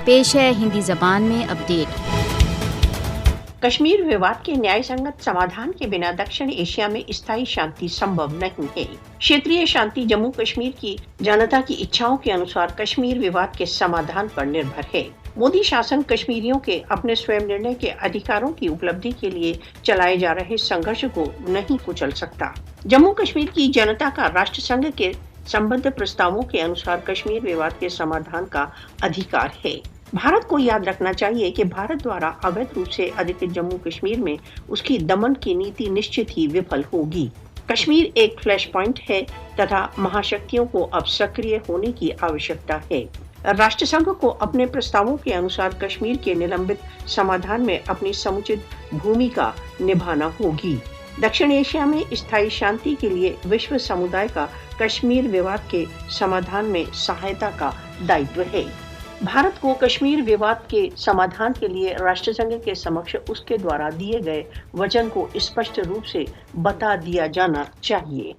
پیش ہے ہندی زبان میں اپڈیٹ۔ کشمیر विवाद के न्याय संगत समाधान के बिना दक्षिण एशिया में स्थायी शांति संभव नहीं है। क्षेत्रीय शांति जम्मू कश्मीर की जनता की इच्छाओं के अनुसार कश्मीर विवाद के समाधान पर निर्भर है। मोदी शासन कश्मीरियों के अपने स्वयं निर्णय के अधिकारों की उपलब्धि के लिए चलाए जा रहे संघर्ष को नहीं कुचल सकता। जम्मू कश्मीर की जनता का राष्ट्र संघ के संबद्ध प्रस्तावों के अनुसार कश्मीर विवाद के समाधान का अधिकार है। भारत को याद रखना चाहिए कि भारत द्वारा अवैध रूप से अधिकृत जम्मू कश्मीर में उसकी दमन की नीति निश्चित ही विफल होगी। कश्मीर एक फ्लैश पॉइंट है तथा महाशक्तियों को अब सक्रिय होने की आवश्यकता है। राष्ट्र संघ को अपने प्रस्तावों के अनुसार कश्मीर के निलंबित समाधान में अपनी समुचित भूमिका निभाना होगी। दक्षिण एशिया में स्थायी शांति के लिए विश्व समुदाय का कश्मीर विवाद के समाधान में सहायता का दायित्व है। भारत को कश्मीर विवाद के समाधान के लिए राष्ट्रसंघ के समक्ष उसके द्वारा दिए गए वचन को स्पष्ट रूप से बता दिया जाना चाहिए।